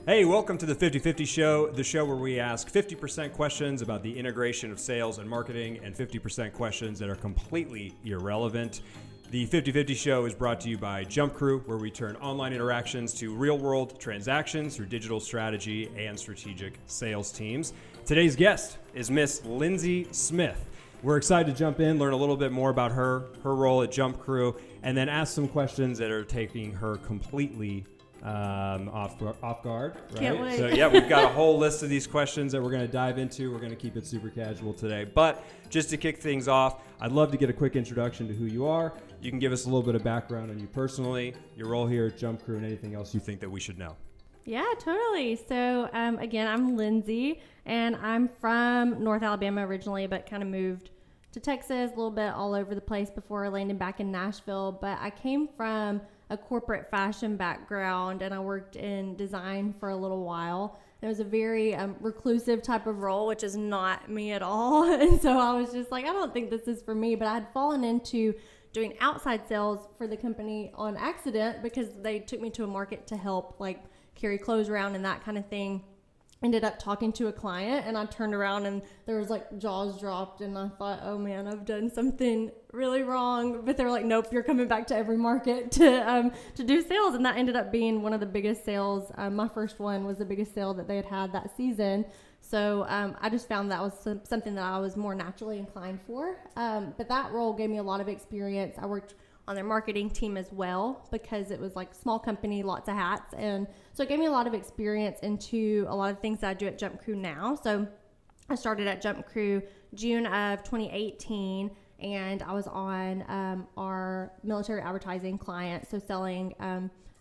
Hey, welcome to the 50/50 Show, the show where we ask 50% questions about the integration of sales and marketing and 50% questions that are completely irrelevant. The 50/50 Show is brought to you by JumpCrew, where we turn online interactions to real-world transactions through digital strategy and strategic sales teams. Today's guest is Miss Lindsey Smith. We're excited to jump in, learn a little bit more about her role at JumpCrew, and then ask some questions that are taking her completely off guard, right? Can't wait. So yeah, we've got a whole list of these questions that we're going to dive into. We're going to keep it super casual today. But just to kick things off, I'd love to get a quick introduction to who you are. You can give us a little bit of background on you personally, your role here at JumpCrew, and anything else you think that we should know. Yeah, totally. So again, I'm Lindsey, and I'm from North Alabama originally, but kind of moved to Texas a little bit all over the place before landing back in Nashville. But I came from a corporate fashion background, and I worked in design for a little while. It was a very reclusive type of role, which is not me at all. And so I was just like, I don't think this is for me. But I had fallen into doing outside sales for the company on accident because they took me to a market to help like carry clothes around and that kind of thing. Ended up talking to a client, and I turned around and there was like jaws dropped, and I thought, oh man, I've done something really wrong. But they were like, nope, you're coming back to every market to do sales. And that ended up being one of the biggest sales. My first one was the biggest sale that they had that season. So I just found that was something that I was more naturally inclined for. But that role gave me a lot of experience. I worked on their marketing team as well because it was like small company, lots of hats. And so it gave me a lot of experience into a lot of things that I do at JumpCrew now. So I started at JumpCrew June of 2018, and I was on our military advertising client, so selling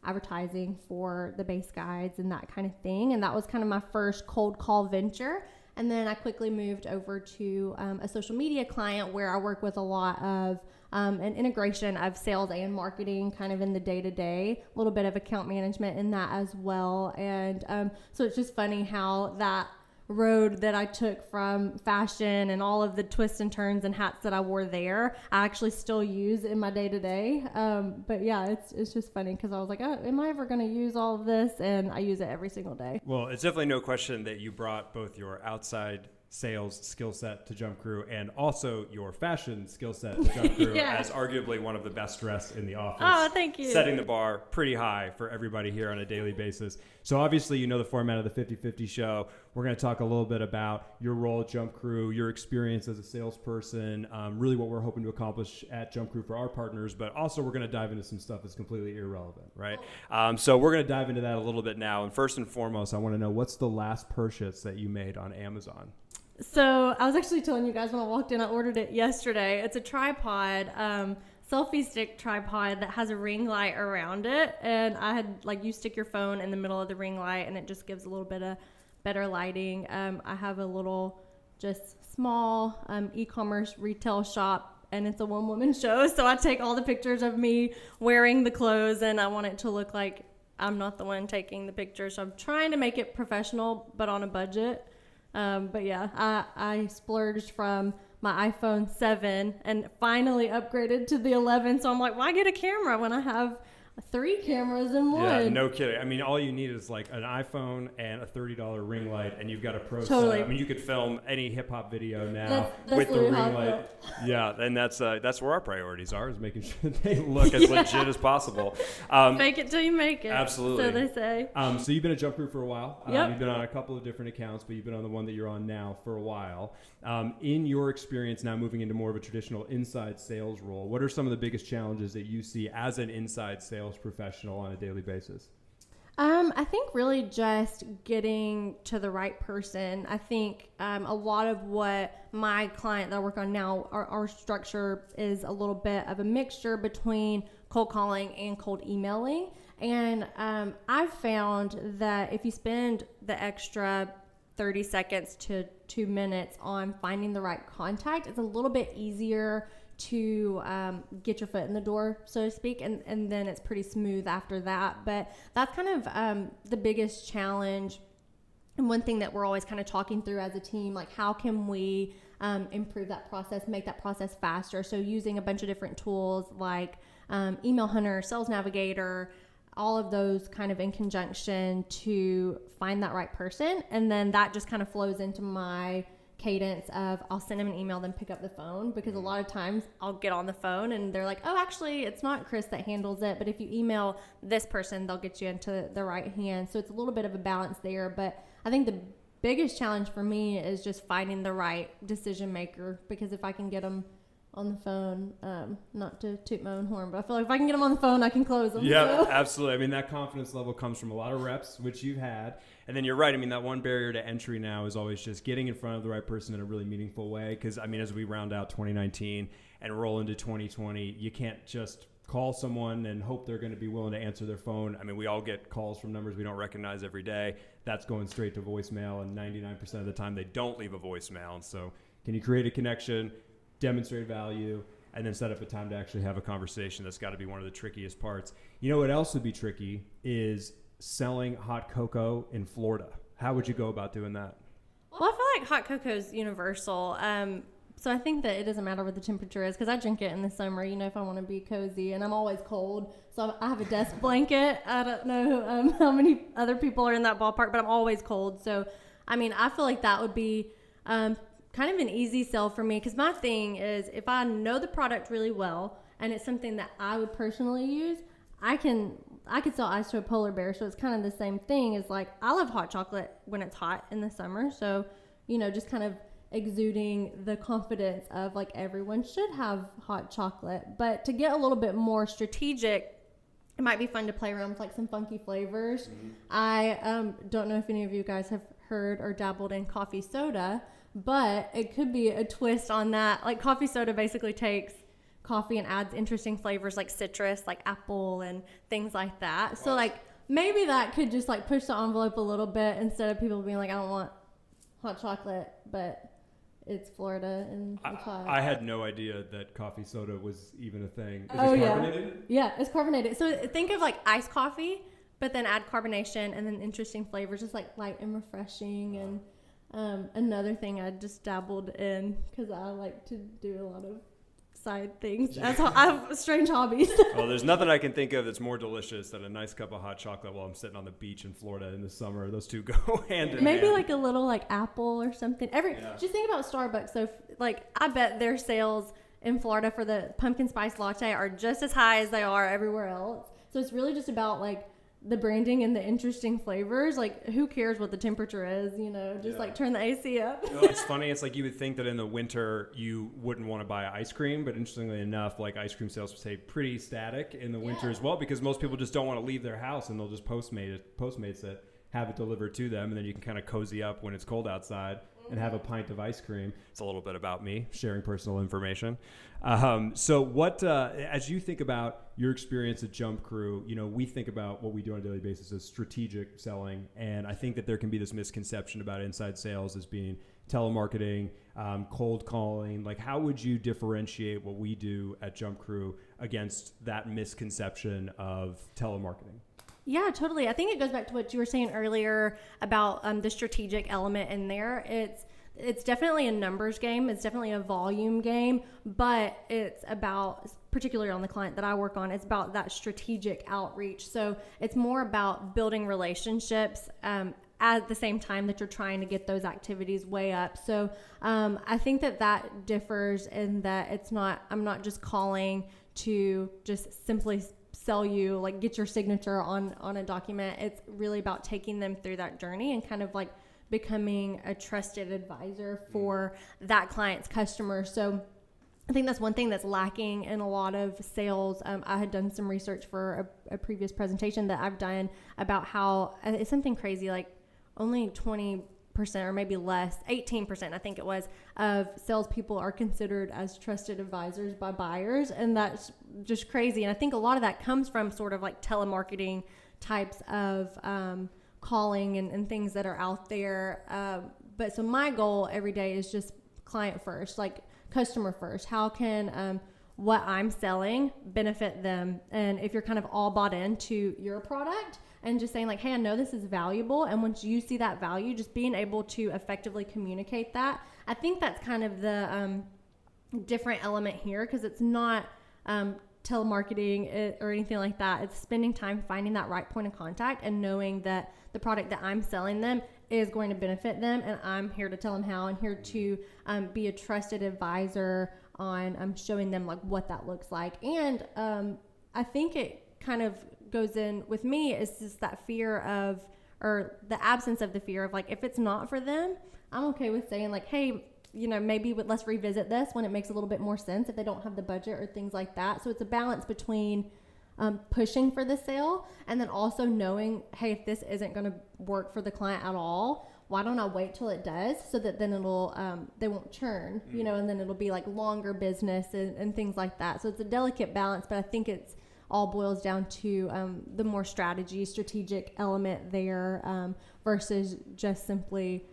advertising for the base guides and that kind of thing. And that was kind of my first cold call venture. And then I quickly moved over to a social media client where I work with a lot of an integration of sales and marketing kind of in the day-to-day, a little bit of account management in that as well. And so it's just funny how that road that I took from fashion and all of the twists and turns and hats that I wore there, I actually still use in my day-to-day. But yeah, it's just funny because I was like, oh, am I ever going to use all of this? And I use it every single day. Well, it's definitely no question that you brought both your outside sales skill set to JumpCrew and also your fashion skill set to JumpCrew Yeah. as arguably one of the best dressed in the office. Oh, thank you. Setting the bar pretty high for everybody here on a daily basis. So obviously, you know the format of the 50/50 Show. We're going to talk a little bit about your role at JumpCrew, your experience as a salesperson, really what we're hoping to accomplish at JumpCrew for our partners, but also we're going to dive into some stuff that's completely irrelevant, right? So we're going to dive into that a little bit now. And first and foremost, I want to know, what's the last purchase that you made on Amazon? So I was actually telling you guys when I walked in, I ordered it yesterday. It's a tripod, selfie stick tripod that has a ring light around it. And I had you stick your phone in the middle of the ring light and it just gives a little bit of better lighting. I have a little just small e-commerce retail shop, and it's a one-woman show. So I take all the pictures of me wearing the clothes, and I want it to look like I'm not the one taking the pictures. So I'm trying to make it professional, but on a budget. But yeah, I splurged from my iPhone 7 and finally upgraded to the 11. So I'm like, why get a camera when I have 3 cameras in one? Yeah, no kidding. I mean, all you need is like an iPhone and a $30 ring light, and you've got a pro Totally. setup. I mean, you could film any hip hop video now That's with the ring how I light. felt. Yeah, and that's where our priorities are, is making sure they look as legit as possible. Fake it till you make it. Absolutely. So they say. So you've been at JumpCrew for a while. Yep. You've been on a couple of different accounts, but you've been on the one that you're on now for a while. In your experience now moving into more of a traditional inside sales role, what are some of the biggest challenges that you see as an inside sales professional on a daily basis? I think really just getting to the right person. I think a lot of what my client that I work on now, our structure is a little bit of a mixture between cold calling and cold emailing. And I've found that if you spend the extra 30 seconds to 2 minutes on finding the right contact, it's a little bit easier to get your foot in the door, so to speak, and then it's pretty smooth after that. But that's kind of the biggest challenge, and one thing that we're always kind of talking through as a team, like how can we improve that process, make that process faster. So using a bunch of different tools like Email Hunter, Sales Navigator, all of those kind of in conjunction to find that right person. And then that just kind of flows into my cadence of I'll send them an email, then pick up the phone, because a lot of times I'll get on the phone and they're like, oh, actually it's not Chris that handles it, but if you email this person, they'll get you into the right hand. So it's a little bit of a balance there. But I think the biggest challenge for me is just finding the right decision maker, because if I can get them on the phone, not to toot my own horn, but I feel like if I can get them on the phone, I can close them. Yeah, so. Absolutely. I mean, that confidence level comes from a lot of reps, which you've had. And then you're right. I mean, that one barrier to entry now is always just getting in front of the right person in a really meaningful way. Because, I mean, as we round out 2019 and roll into 2020, you can't just call someone and hope they're going to be willing to answer their phone. I mean, we all get calls from numbers we don't recognize every day. That's going straight to voicemail, and 99% of the time they don't leave a voicemail. And so can you create a connection, demonstrate value, and then set up a time to actually have a conversation? That's got to be one of the trickiest parts. You know what else would be tricky is selling hot cocoa in Florida. How would you go about doing that? Well, I feel like hot cocoa is universal. So I think that it doesn't matter what the temperature is, because I drink it in the summer, you know, if I want to be cozy, and I'm always cold. So I have a desk blanket. I don't know how many other people are in that ballpark, but I'm always cold. So, I mean, I feel like that would be kind of an easy sell for me, because my thing is, if I know the product really well and it's something that I would personally use, I could sell ice to a polar bear. So it's kind of the same thing as, like, I love hot chocolate when it's hot in the summer. So, you know, just kind of exuding the confidence of, like, everyone should have hot chocolate. But to get a little bit more strategic, it might be fun to play around with, like, some funky flavors. Mm-hmm. I don't know if any of you guys have heard or dabbled in coffee soda, but it could be a twist on that. Like, coffee soda basically takes coffee and adds interesting flavors like citrus, like apple and things like that. Wow. So, like, maybe that could just, like, push the envelope a little bit, instead of people being like, I don't want hot chocolate, but it's Florida and it's hot. I had no idea that coffee soda was even a thing. Is it carbonated? Yeah, it's carbonated. So think of, like, iced coffee, but then add carbonation and then interesting flavors, just like light and refreshing. And another thing I just dabbled in, because I like to do a lot of side things. I have strange hobbies. Well, there's nothing I can think of that's more delicious than a nice cup of hot chocolate while I'm sitting on the beach in Florida in the summer. Those two go hand in hand. Maybe like a little, like, apple or something. Just think about Starbucks. So, like, I bet their sales in Florida for the pumpkin spice latte are just as high as they are everywhere else. So it's really just about, like, the branding and the interesting flavors. Like, who cares what the temperature is, you know, just like turn the AC up. You know, it's funny. It's like you would think that in the winter you wouldn't want to buy ice cream, but interestingly enough, like, ice cream sales stay pretty static in the winter as well, because most people just don't want to leave their house, and they'll just Postmates it, have it delivered to them, and then you can kind of cozy up when it's cold outside and have a pint of ice cream. It's a little bit about me sharing personal information. So what, as you think about your experience at JumpCrew, you know, we think about what we do on a daily basis as strategic selling. And I think that there can be this misconception about inside sales as being telemarketing, cold calling. Like, how would you differentiate what we do at JumpCrew against that misconception of telemarketing? Yeah, totally. I think it goes back to what you were saying earlier about the strategic element in there. It's definitely a numbers game. It's definitely a volume game, but it's about, particularly on the client that I work on, it's about that strategic outreach. So it's more about building relationships at the same time that you're trying to get those activities way up. So I think that differs in that I'm not just calling to just simply sell you, like, get your signature on a document. It's really about taking them through that journey and kind of, like, becoming a trusted advisor for that client's customer. So I think that's one thing that's lacking in a lot of sales. I had done some research for a previous presentation that I've done about how it's something crazy, like only 20% or maybe less, 18% I think it was, of salespeople are considered as trusted advisors by buyers. And that's just crazy. And I think a lot of that comes from sort of like telemarketing types of calling and things that are out there. But so my goal every day is just client first, like customer first. How can what I'm selling benefit them? And if you're kind of all bought into your product and just saying, like, hey, I know this is valuable, and once you see that value, just being able to effectively communicate that. I think that's kind of the different element here, because it's not telemarketing or anything like that. It's spending time finding that right point of contact and knowing that the product that I'm selling them is going to benefit them, and I'm here to tell them how, and here to be a trusted advisor on showing them like what that looks like. And I think it kind of goes in with me is just that fear of, or the absence of the fear of, like, if it's not for them, I'm okay with saying like, hey, maybe let's revisit this when it makes a little bit more sense if they don't have the budget or things like that. So it's a balance between pushing for the sale and then also knowing, hey, if this isn't going to work for the client at all, why don't I wait till it does, so that then it'll they won't churn, and then it'll be like longer business and things like that. So it's a delicate balance, but I think it's all boils down to the more strategic element there versus just simply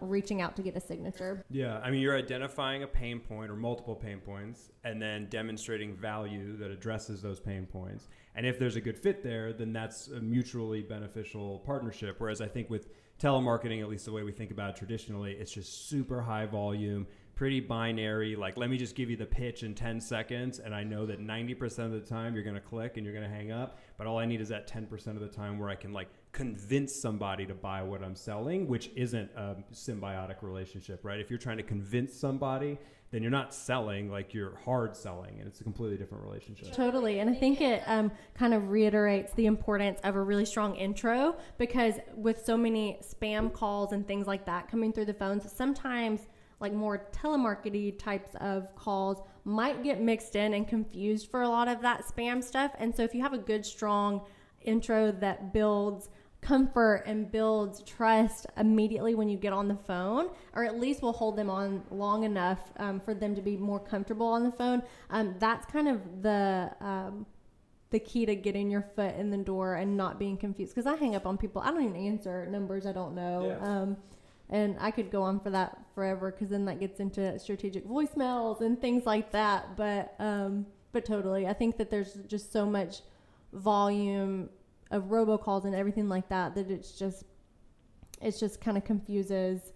reaching out to get a signature. Yeah, I mean, you're identifying a pain point or multiple pain points and then demonstrating value that addresses those pain points. And if there's a good fit there, then that's a mutually beneficial partnership. Whereas I think with telemarketing, at least the way we think about it traditionally, it's just super high volume, pretty binary. Like, let me just give you the pitch in 10 seconds. And I know that 90% of the time you're going to click and you're going to hang up. But all I need is that 10% of the time where I can like convince somebody to buy what I'm selling, which isn't a symbiotic relationship, right? If you're trying to convince somebody, then you're not selling, like you're hard selling, and it's a completely different relationship. Totally. And I think it kind of reiterates the importance of a really strong intro, because with so many spam calls and things like that coming through the phones, sometimes like more telemarketing types of calls might get mixed in and confused for a lot of that spam stuff. And so if you have a good, strong intro that builds comfort and builds trust immediately when you get on the phone, or at least will hold them on long enough for them to be more comfortable on the phone, that's kind of the key to getting your foot in the door and not being confused. Because I hang up on people, I don't even answer numbers I don't know. Yeah. And I could go on for that forever, because then that gets into strategic voicemails and things like that. But totally, I think that there's just so much volume of robocalls and everything like that it's just kind of confuses.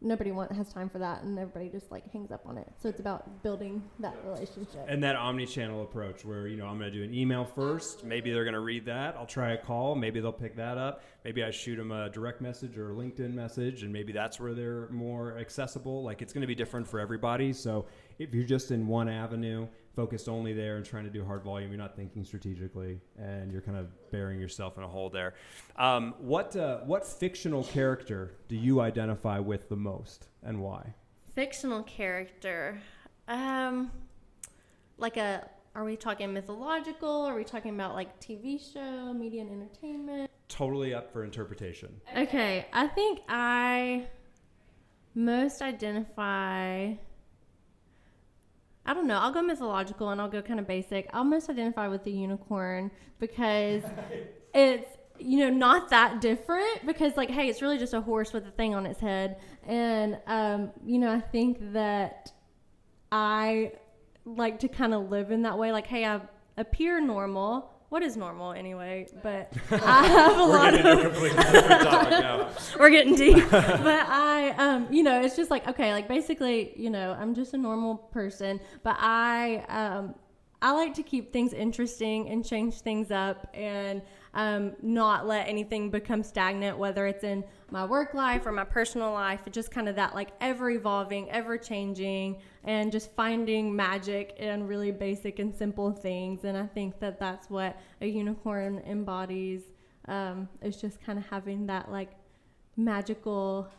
Nobody has time for that, and everybody just like hangs up on it. So it's about building that relationship. And that omni-channel approach where, I'm going to do an email first. Maybe they're going to read that. I'll try a call. Maybe they'll pick that up. Maybe I shoot them a direct message or a LinkedIn message, and maybe that's where they're more accessible. Like, it's going to be different for everybody. So if you're just in one avenue, focused only there and trying to do hard volume, you're not thinking strategically, and you're kind of burying yourself in a hole there. What fictional character do you identify with the most, and why? Fictional character, are we talking mythological? Are we talking about like TV show, media and entertainment? Totally up for interpretation. Okay, I think I most identify, I don't know, I'll go mythological and I'll go kind of basic. I'll most identify with the unicorn, because it's, not that different, because like, hey, it's really just a horse with a thing on its head. And, I think that I like to kind of live in that way. Like, hey, I appear normal. What is normal anyway? But I have a lot of... We're getting into a completely different topic now. We're getting deep. But I, it's just like, okay, like basically, I'm just a normal person. But I like to keep things interesting and change things up, and not let anything become stagnant, whether it's in my work life or my personal life. It's just kind of that like ever evolving, ever changing, and just finding magic in really basic and simple things. And I think that that's what a unicorn embodies, is just kind of having that like magical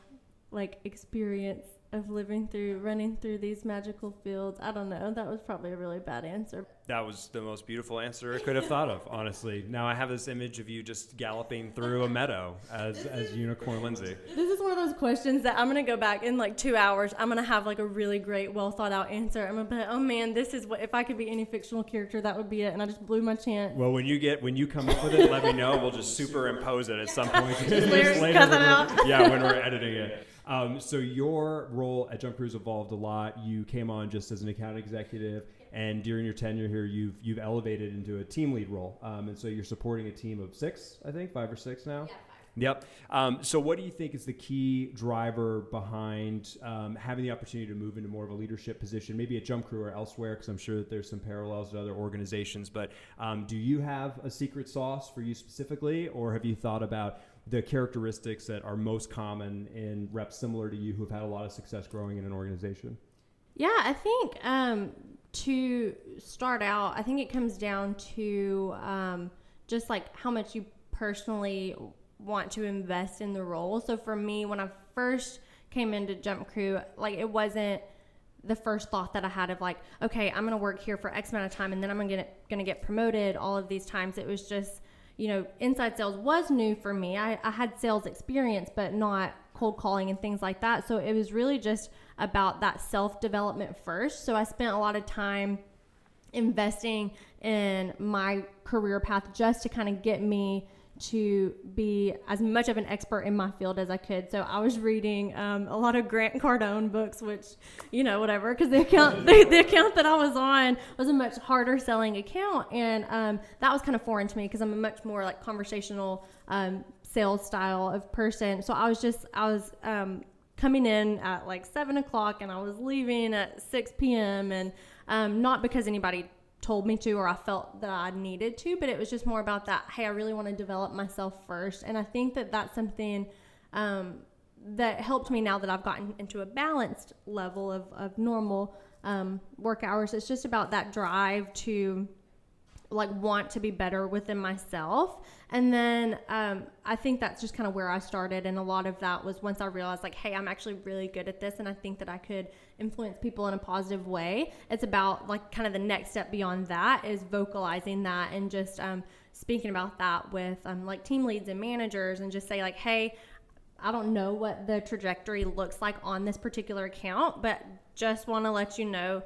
like experience of running through these magical fields. I don't know. That was probably a really bad answer. That was the most beautiful answer I could have thought of, honestly. Now I have this image of you just galloping through a meadow as Unicorn Lindsay. This is one of those questions that I'm going to go back in like 2 hours. I'm going to have like a really great, well thought out answer. I'm going to be like, oh man, this is what, if I could be any fictional character, that would be it. And I just blew my chance. Well, when you come up with it, let me know. We'll just superimpose it at some point. Just later cut that out. Yeah, when we're editing it. So your role at JumpCrew's evolved a lot. You came on just as an account executive, and during your tenure here, you've elevated into a team lead role. And so you're supporting a team of 6, I think, 5 or 6 now. Yep. So what do you think is the key driver behind having the opportunity to move into more of a leadership position, maybe at JumpCrew or elsewhere, because I'm sure that there's some parallels to other organizations, but do you have a secret sauce for you specifically, or have you thought about the characteristics that are most common in reps similar to you who have had a lot of success growing in an organization? Yeah, I think to start out, I think it comes down to just like how much you personally want to invest in the role. So for me, when I first came into JumpCrew, like it wasn't the first thought that I had of like, okay, I'm going to work here for X amount of time and then I'm going to get promoted all of these times. It was just, inside sales was new for me. I had sales experience, but not cold calling and things like that. So it was really just about that self-development first. So I spent a lot of time investing in my career path just to kind of get me to be as much of an expert in my field as I could. So I was reading a lot of Grant Cardone books, which, whatever, because the account that I was on was a much harder selling account. And that was kind of foreign to me because I'm a much more like conversational sales style of person. So I was coming in at like 7:00 and I was leaving at 6 p.m. and not because anybody told me to or I felt that I needed to, but it was just more about that, hey, I really want to develop myself first. And I think that that's something that helped me now that I've gotten into a balanced level of normal work hours. It's just about that drive to like want to be better within myself. And then I think that's just kind of where I started. And a lot of that was once I realized like, hey, I'm actually really good at this and I think that I could influence people in a positive way. It's about like kind of the next step beyond that is vocalizing that and just speaking about that with like team leads and managers and just say like, hey, I don't know what the trajectory looks like on this particular account, but just want to let you know,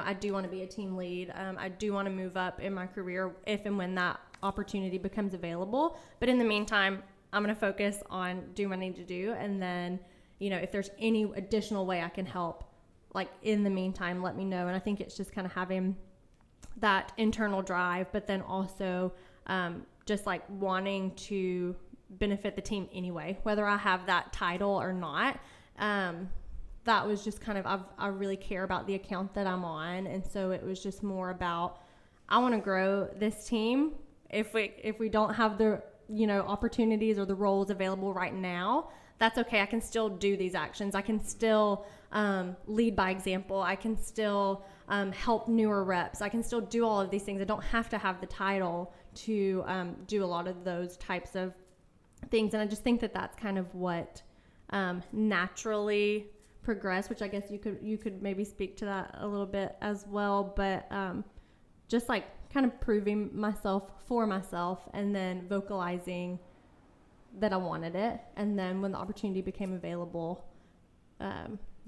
I do want to be a team lead. I do want to move up in my career if and when that opportunity becomes available. But in the meantime, I'm going to focus on doing what I need to do. And then, if there's any additional way I can help, like in the meantime, let me know. And I think it's just kind of having that internal drive, but then also just like wanting to benefit the team anyway, whether I have that title or not. That was just kind of, I really care about the account that I'm on. And so it was just more about, I want to grow this team. If we don't have the, opportunities or the roles available right now, that's okay. I can still do these actions. I can still lead by example. I can still help newer reps. I can still do all of these things. I don't have to have the title to do a lot of those types of things. And I just think that that's kind of what naturally progress, which I guess you could maybe speak to that a little bit as well, but just like kind of proving myself for myself and then vocalizing that I wanted it, and then when the opportunity became available,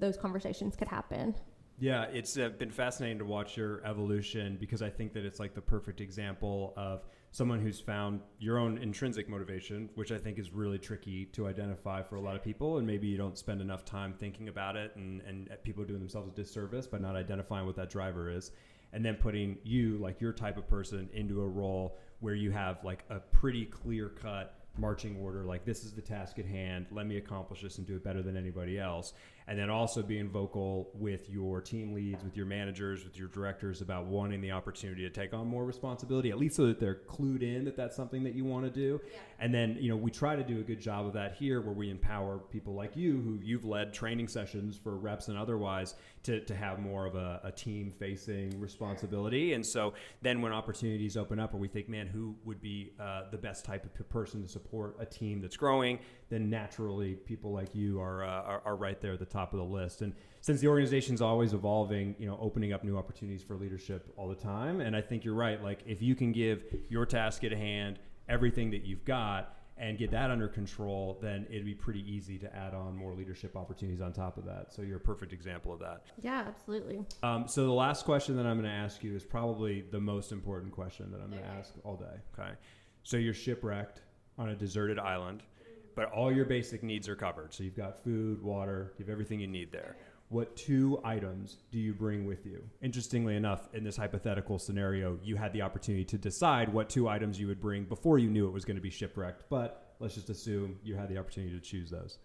those conversations could happen. Yeah, it's been fascinating to watch your evolution because I think that it's like the perfect example of someone who's found your own intrinsic motivation, which I think is really tricky to identify for a lot of people. And maybe you don't spend enough time thinking about it and people are doing themselves a disservice by not identifying what that driver is. And then putting you, like your type of person, into a role where you have like a pretty clear cut marching order, like this is the task at hand, let me accomplish this and do it better than anybody else. And then also being vocal with your team leads, with your managers, with your directors about wanting the opportunity to take on more responsibility, at least so that they're clued in that that's something that you want to do. Yeah. And then, we try to do a good job of that here where we empower people like you who you've led training sessions for reps and otherwise to have more of a team-facing responsibility. And so then when opportunities open up or we think, man, who would be the best type of person to support a team that's growing, then naturally people like you are right there at the top of the list. And since the organization's always evolving, opening up new opportunities for leadership all the time. And I think you're right. Like if you can give your task at hand everything that you've got and get that under control, then it'd be pretty easy to add on more leadership opportunities on top of that. So you're a perfect example of that. Yeah, absolutely. So the last question that I'm going to ask you is probably the most important question that I'm going to ask all day. Okay. So you're shipwrecked on a deserted island, but all your basic needs are covered. So you've got food, water, you have everything you need there. What 2 items do you bring with you? Interestingly enough, in this hypothetical scenario, you had the opportunity to decide what 2 items you would bring before you knew it was going to be shipwrecked. But let's just assume you had the opportunity to choose those.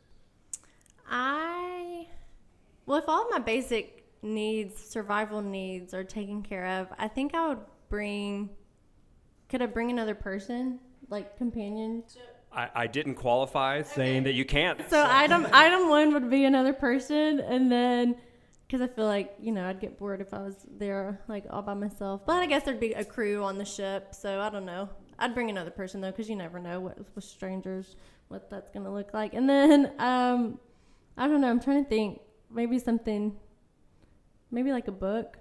Well, if all of my basic needs, survival needs are taken care of, I think I would could I bring another person, like companionship? I didn't qualify saying that you can't. So item one would be another person, and then, because I feel like, I'd get bored if I was there, like, all by myself. But I guess there'd be a crew on the ship, so I don't know. I'd bring another person, though, because you never know with strangers what that's going to look like. And then, I don't know, I'm trying to think. Maybe like a book.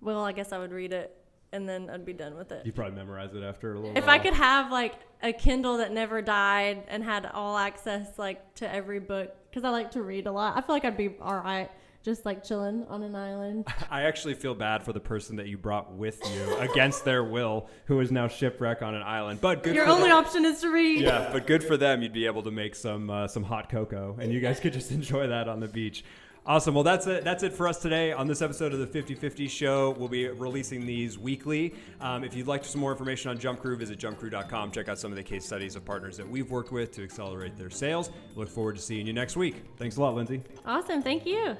Well, I guess I would read it, and then I'd be done with it. You probably memorize it after a little while. If I could have, like, a Kindle that never died and had all access, like, to every book, because I like to read a lot, I feel like I'd be all right just, like, chilling on an island. I actually feel bad for the person that you brought with you against their will, who is now shipwrecked on an island. But good. Your only option is to read. Yeah, but good for them. You'd be able to make some hot cocoa, and you guys could just enjoy that on the beach. Awesome. Well, that's it for us today on this episode of the 50/50 Show. We'll be releasing these weekly. If you'd like some more information on JumpCrew, visit jumpcrew.com. Check out some of the case studies of partners that we've worked with to accelerate their sales. Look forward to seeing you next week. Thanks a lot, Lindsay. Awesome. Thank you.